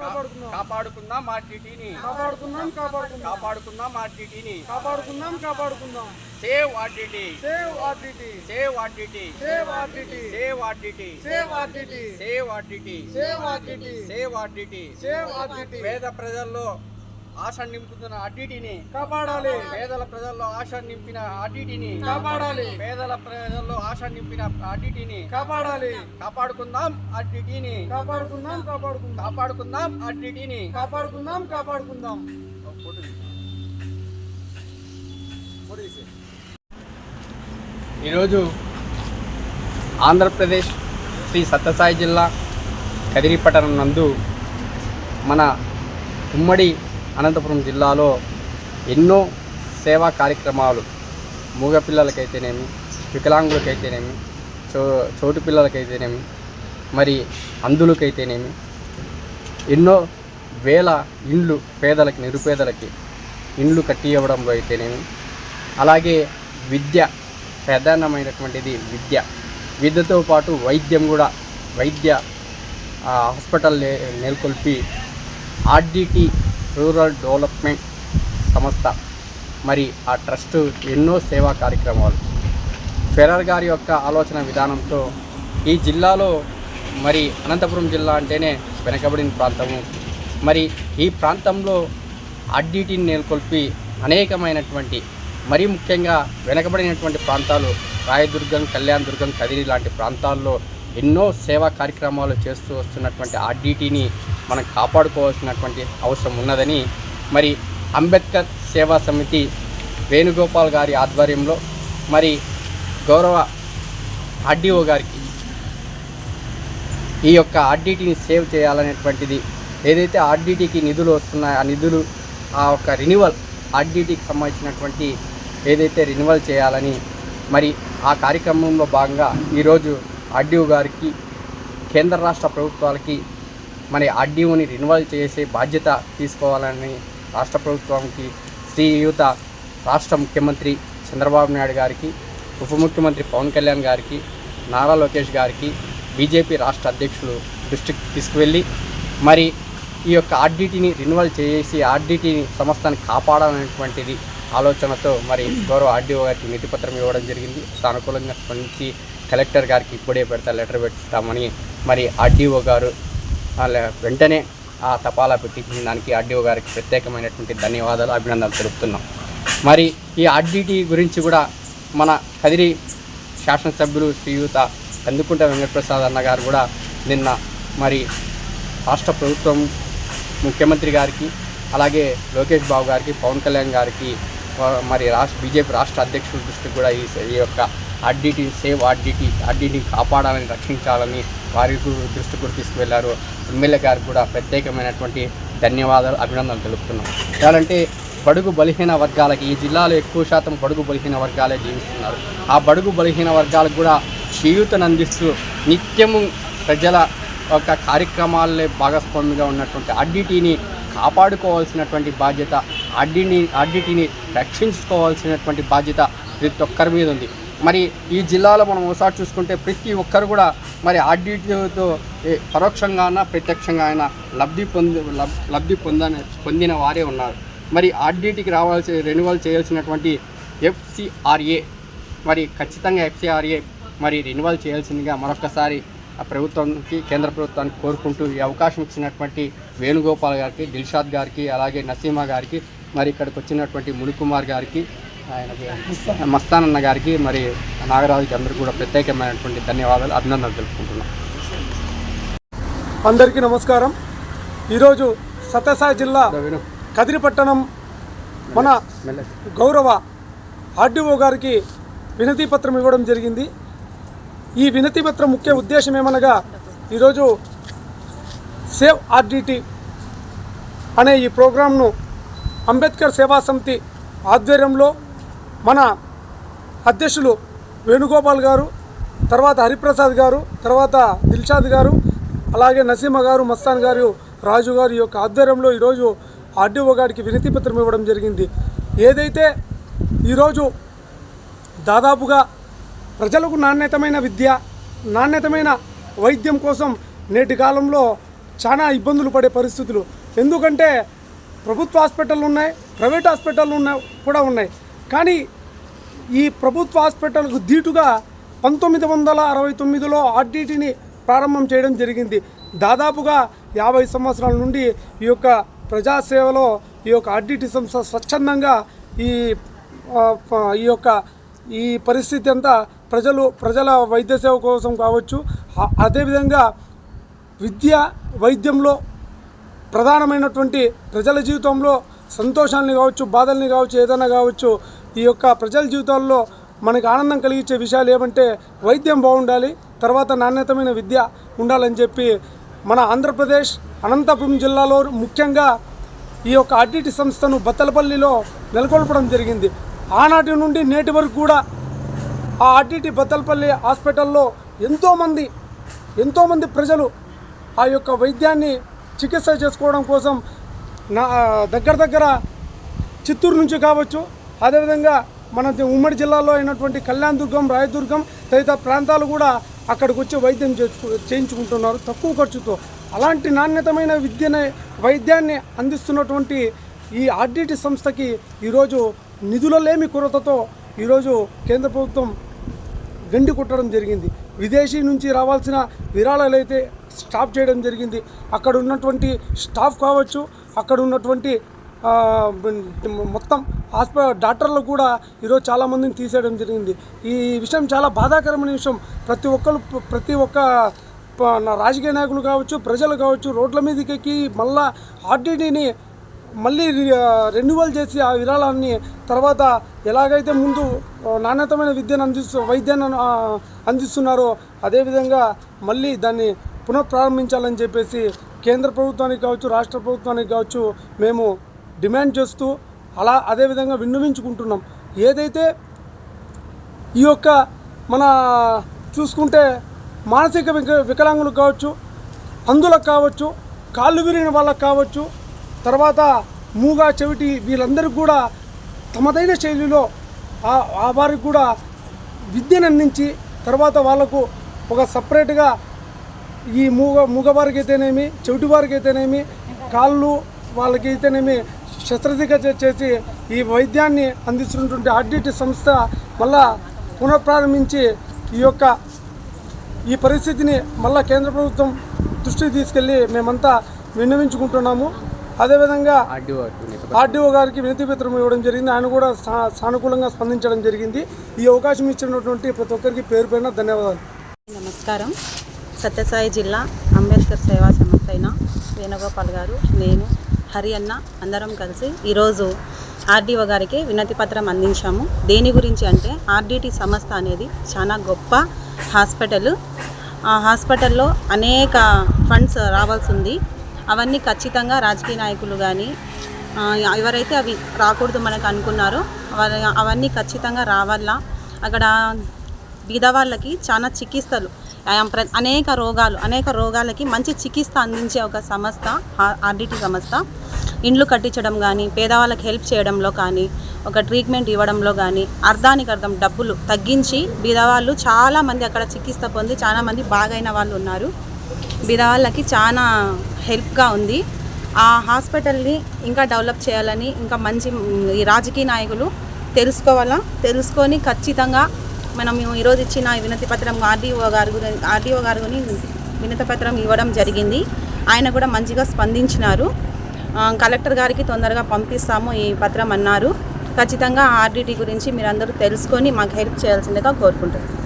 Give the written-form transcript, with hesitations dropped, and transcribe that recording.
కాపాడుకుందాం ఆర్టీటీని కాపాడుకుందాం. Save RTT, save RTT, save RTT, save RTT, save RTT, save RTT, save RTT, save RTT, save RTT, save RTT. పేద ప్రజల్లో ఆశ నింపుతున్న ఆర్టీటీని కాపాడాలి. పేదల ప్రజల్లో ఆశ నింపిన ఆర్టీటీని కాపాడాలి. పేదల ప్రజల్లో ఆశ నింపిన ఆర్టీటీని కాపాడాలి. కాపాడుకుందాం ఆర్టీటీని కాపాడుకుందాం ఆర్టీటీని కాపాడుకుందాం. ఈరోజు ఆంధ్రప్రదేశ్ శ్రీ సత్యసాయి జిల్లా కదిరి పట్టణం నందు మన ఉమ్మడి అనంతపురం జిల్లాలో ఎన్నో సేవా కార్యక్రమాలు మూగపిల్లలకైతేనేమి, వికలాంగులకైతేనేమి, చోటు పిల్లలకైతేనేమి, మరి అంధులకైతేనేమి ఎన్నో వేల ఇండ్లు పేదలకి, నిరుపేదలకి ఇండ్లు కట్టి ఇవ్వడంలో అయితేనేమి, అలాగే విద్య ప్రధానమైనటువంటిది విద్యతో పాటు వైద్యం కూడా, వైద్య హాస్పిటల్ నెలకొల్పి ఆర్డిటి రూరల్ డెవలప్మెంట్ సంస్థ మరి ఆ ట్రస్ట్ ఎన్నో సేవా కార్యక్రమాలు. ఫెరర్ గారి యొక్క ఆలోచన విధానంతో ఈ జిల్లాలో మరి అనంతపురం జిల్లా అంటేనే వెనకబడిన ప్రాంతము. మరి ఈ ప్రాంతంలో ఆర్డిటిని నెలకొల్పి అనేకమైనటువంటి, మరీ ముఖ్యంగా వెనకబడినటువంటి ప్రాంతాలు రాయదుర్గం, కళ్యాణదుర్గం, కదిరి లాంటి ప్రాంతాల్లో ఎన్నో సేవా కార్యక్రమాలు చేస్తూ వస్తున్నటువంటి ఆర్డిటిని మనం కాపాడుకోవాల్సినటువంటి అవసరం ఉన్నదని మరి అంబేద్కర్ సేవా సమితి వేణుగోపాల్ గారి ఆధ్వర్యంలో మరి గౌరవ ఆర్డీఓ గారికి ఈ యొక్క ఆర్డిటిని సేవ్ చేయాలనేటువంటిది, ఏదైతే ఆర్డిటికి నిధులు వస్తున్నాయో ఆ నిధులు ఆ యొక్క రెన్యువల్, ఆర్డిటికి సంబంధించినటువంటి ఏదైతే రెన్యువల్ చేయాలని మరి ఆ కార్యక్రమంలో భాగంగా ఈరోజు ఆర్డీఓ గారికి, కేంద్ర రాష్ట్ర ప్రభుత్వాలకి మరి ఆర్డీఓని రెన్యువల్ చేసే బాధ్యత తీసుకోవాలని రాష్ట్ర ప్రభుత్వానికి, శ్రీయుత రాష్ట్ర ముఖ్యమంత్రి చంద్రబాబు నాయుడు గారికి, ఉప ముఖ్యమంత్రి పవన్ కళ్యాణ్ గారికి, నారా లోకేష్ గారికి, బీజేపీ రాష్ట్ర అధ్యక్షులు దృష్టికి తీసుకువెళ్ళి మరి ఈ యొక్క ఆర్డిటిని రెన్యువల్ చేసి ఆర్డిటిని సంస్థను కాపాడాలనేటువంటిది ఆలోచనతో మరి గౌరవ ఆర్డీఓ గారికి వినతిపత్రం ఇవ్వడం జరిగింది. సానుకూలంగా స్పందించి కలెక్టర్ గారికి ఇప్పుడే లెటర్ పెడతామని మరి ఆర్డీఓ గారు వెంటనే ఆ తపాలా పెట్టించిన దానికి ఆర్డీఓ గారికి ప్రత్యేకమైనటువంటి ధన్యవాదాలు, అభినందనలు తెలుపుతున్నాం. మరి ఈ ఆర్డిటి గురించి కూడా మన కదిరి శాసనసభ్యులు శ్రీయుత కందుకుంట వెంకటప్రసాద్ అన్న గారు కూడా నిన్న మరి రాష్ట్ర ప్రభుత్వం, ముఖ్యమంత్రి గారికి, అలాగే లోకేష్ బాబు గారికి, పవన్ కళ్యాణ్ గారికి, మరి బీజేపీ రాష్ట్ర అధ్యక్షుల దృష్టికి కూడా ఈ యొక్క ఆర్డిటి, సేవ్ ఆర్డిటిని కాపాడాలని, రక్షించాలని వారి దృష్టి కూడా తీసుకువెళ్లారు. ఎమ్మెల్యే గారికి కూడా ప్రత్యేకమైనటువంటి ధన్యవాదాలు, అభినందనలు తెలుపుతున్నాం. ఎలాంటే బడుగు బలహీన వర్గాలకి, ఈ జిల్లాలో ఎక్కువ శాతం బడుగు బలహీన వర్గాలే జీవిస్తున్నారు. ఆ బడుగు బలహీన వర్గాలకు కూడా చేయూతను అందిస్తూ నిత్యము ప్రజల ఒక కార్యక్రమాలే భాగస్వామిగా ఉన్నటువంటి ఆర్డిటిని కాపాడుకోవాల్సినటువంటి బాధ్యత, ఆర్డిటిని రక్షించుకోవాల్సినటువంటి బాధ్యత ప్రతి ఒక్కరి మీద ఉంది. మరి ఈ జిల్లాలో మనం ఒకసారి చూసుకుంటే ప్రతి ఒక్కరు కూడా మరి ఆర్డిటితో పరోక్షంగా ప్రత్యక్షంగా అయినా లబ్ధి పొందిన వారే ఉన్నారు. మరి ఆర్డిటికి రెన్యువల్ చేయాల్సినటువంటి FCRA మరి ఖచ్చితంగా FCRA మరి రెన్యువల్ చేయాల్సిందిగా మరొకసారి ఆ ప్రభుత్వానికి, కేంద్ర ప్రభుత్వానికి కోరుకుంటూ ఈ అవకాశం ఇచ్చినటువంటి వేణుగోపాల్ గారికి, దిల్షాద్ గారికి, అలాగే నసీమా గారికి, మరి ఇక్కడికి వచ్చినటువంటి మునికుమార్ గారికి, మస్తానన్న గారికి, మరి నాగరాజుకి అందరికీ కూడా ప్రత్యేకమైనటువంటి ధన్యవాదాలు, అభినందనలు తెలుపుకుంటున్నాం. అందరికీ నమస్కారం. ఈరోజు సత్యసాయి జిల్లా కదిరి పట్టణం మన గౌరవ ఆర్డీఓ గారికి వినతి పత్రం ఇవ్వడం జరిగింది. ఈ వినతి పత్రం ముఖ్య ఉద్దేశం ఏమనగా ఈరోజు సేవ్ ఆర్డిటి అనే ఈ ప్రోగ్రాంను అంబేద్కర్ సేవా సమితి ఆధ్వర్యంలో మన అధ్యక్షులు వేణుగోపాల్ గారు, తర్వాత హరిప్రసాద్ గారు, తర్వాత దిల్షాద్ గారు, అలాగే నసీమ గారు, మస్తాన్ గారు, రాజు గారు యొక్క ఆధ్వర్యంలో ఈరోజు ఆర్డీఓ గారికి వినతి పత్రం ఇవ్వడం జరిగింది. ఏదైతే ఈరోజు దాదాపుగా ప్రజలకు నాణ్యతమైన విద్య, నాణ్యతమైన వైద్యం కోసం నేటి కాలంలో చాలా ఇబ్బందులు పడే పరిస్థితులు. ఎందుకంటే ప్రభుత్వ హాస్పిటళ్ళు ఉన్నాయి, ప్రైవేట్ హాస్పిటళ్ళు కూడా ఉన్నాయి. కానీ ఈ ప్రభుత్వ హాస్పిటల్కు ధీటుగా 1969లో ఆర్డిటిని ప్రారంభం చేయడం జరిగింది. దాదాపుగా 50 సంవత్సరాల నుండి ఈ యొక్క ప్రజాసేవలో ఈ యొక్క ఆర్డిటి సంస్థ స్వచ్ఛందంగా ఈ పరిస్థితి అంతా ప్రజల వైద్య సేవ కోసం కావచ్చు, అదేవిధంగా విద్య వైద్యంలో ప్రధానమైనటువంటి ప్రజల జీవితంలో సంతోషాన్ని కావచ్చు, బాధల్ని కావచ్చు, ఏదైనా కావచ్చు, ఈ యొక్క ప్రజల జీవితాల్లో మనకి ఆనందం కలిగించే విషయాలు ఏమంటే వైద్యం బాగుండాలి, తర్వాత నాణ్యతమైన విద్య ఉండాలని చెప్పి మన ఆంధ్రప్రదేశ్ అనంతపురం జిల్లాలో ముఖ్యంగా ఈ యొక్క ఆర్డిటి సంస్థను బత్తలపల్లిలో నెలకొల్పడం జరిగింది. ఆనాటి నుండి నేటి వరకు కూడా ఆ ఆర్డిటి బత్తలపల్లి హాస్పిటల్లో ఎంతోమంది ప్రజలు ఆ యొక్క వైద్యాన్ని చికిత్స చేసుకోవడం కోసం దగ్గర చిత్తూరు నుంచి కావచ్చు, అదేవిధంగా మన ఉమ్మడి జిల్లాలో అయినటువంటి కళ్యాణదుర్గం, రాయదుర్గం తదితర ప్రాంతాలు కూడా అక్కడికి వచ్చి వైద్యం చేయించుకుంటున్నారు తక్కువ ఖర్చుతో. అలాంటి నాణ్యతమైన వైద్యాన్ని అందిస్తున్నటువంటి ఈ ఆర్డిటి సంస్థకి ఈరోజు నిధులలేమి కొరతతో ఈరోజు కేంద్ర ప్రభుత్వం గండి కొట్టడం జరిగింది. విదేశీ నుంచి రావాల్సిన విరాళాలు అయితే స్టాప్ చేయడం జరిగింది. అక్కడ ఉన్నటువంటి స్టాఫ్ కావచ్చు, అక్కడ ఉన్నటువంటి మొత్తం డాక్టర్లు కూడా ఈరోజు చాలామందిని తీసేయడం జరిగింది. ఈ విషయం చాలా బాధాకరమైన విషయం. ప్రతి ఒక్క రాజకీయ నాయకులు కావచ్చు, ప్రజలు కావచ్చు, రోడ్ల మీదకి ఎక్కి ఆర్డిటిని మళ్ళీ రెన్యువల్ చేసి ఆ విరాళాన్ని తర్వాత ఎలాగైతే ముందు నాణ్యతమైన వైద్యాన్ని అందిస్తున్నారో అదేవిధంగా మళ్ళీ దాన్ని పునఃప్రారంభించాలని చెప్పేసి కేంద్ర ప్రభుత్వానికి కావచ్చు, రాష్ట్ర ప్రభుత్వానికి కావచ్చు మేము డిమాండ్ చేస్తూ అదేవిధంగా విన్నవించుకుంటున్నాం. ఏదైతే ఈ యొక్క మన చూసుకుంటే మానసిక వికలాంగులు కావచ్చు, అంధులకు కావచ్చు, కాళ్ళు విరిగిన వాళ్ళకు కావచ్చు, తర్వాత మూగా చెవిటి వీళ్ళందరికీ కూడా తమదైన శైలిలో వారికి కూడా విద్యను అందించి తర్వాత వాళ్ళకు ఒక సపరేట్గా ఈ మూగవారికి అయితేనేమి, చెవిటి వారికి అయితేనేమి, కాళ్ళు వాళ్ళకి అయితేనేమి శస్త్రచికిత్స చేసి ఈ వైద్యాన్ని అందిస్తున్నటువంటి ఆర్డిటి సంస్థ మళ్ళా పునఃప్రారంభించి ఈ పరిస్థితిని మళ్ళా కేంద్ర ప్రభుత్వం దృష్టికి తీసుకెళ్ళి మేమంతా విన్నవించుకుంటున్నాము. అదేవిధంగా ఆర్డీఓ గారికి వినతి పత్రం ఇవ్వడం జరిగింది. ఆయన కూడా సానుకూలంగా స్పందించడం జరిగింది. ఈ అవకాశం ఇచ్చినటువంటి ప్రతి ఒక్కరికి పేరు పేరున ధన్యవాదాలు. నమస్కారం. సత్యసాయి జిల్లా అంబేద్కర్ సేవా సంస్థ అయిన వేణుగోపాల్ గారు, నేను, హరి అన్న అందరం కలిసి ఈరోజు ఆర్డీఓ గారికి వినతి పత్రం అందించాము. దేని గురించి అంటే ఆర్డిటి సంస్థ అనేది చాలా గొప్ప హాస్పిటల్. ఆ హాస్పిటల్లో అనేక ఫండ్స్ రావాల్సి ఉంది. అవన్నీ ఖచ్చితంగా రాజకీయ నాయకులు కానీ ఎవరైతే అవి రాకూడదు మనకు అనుకున్నారో అవన్నీ ఖచ్చితంగా రావాలా. అక్కడ బీదవాళ్ళకి చాలా చికిత్సలు, అనేక రోగాలకి మంచి చికిత్స అందించే ఒక సంస్థ ఆర్డిటి సంస్థ. ఇండ్లు కట్టించడం కానీ, పేదవాళ్ళకి హెల్ప్ చేయడంలో కానీ, ఒక ట్రీట్మెంట్ ఇవ్వడంలో కానీ అర్ధానికి అర్థం డబ్బులు తగ్గించి బీదవాళ్ళు చాలామంది అక్కడ చికిత్స పొంది చాలామంది బాగైన వాళ్ళు ఉన్నారు. బీదవాళ్ళకి చాలా హెల్ప్గా ఉంది. ఆ హాస్పిటల్ని ఇంకా డెవలప్ చేయాలని ఇంకా మంచి ఈ రాజకీయ నాయకులు తెలుసుకొని ఖచ్చితంగా మనం ఈరోజు ఇచ్చిన వినతి పత్రం ఆర్డీఓ గారిని వినతి పత్రం ఇవ్వడం జరిగింది. ఆయన కూడా మంచిగా స్పందించినారు. కలెక్టర్ గారికి తొందరగా పంపిస్తాము ఈ పత్రం అన్నారు. ఖచ్చితంగా ఆర్డిటి గురించి మీరందరూ తెలుసుకొని మాకు హెల్ప్ చేయాల్సిందిగా కోరుకుంటున్నాను.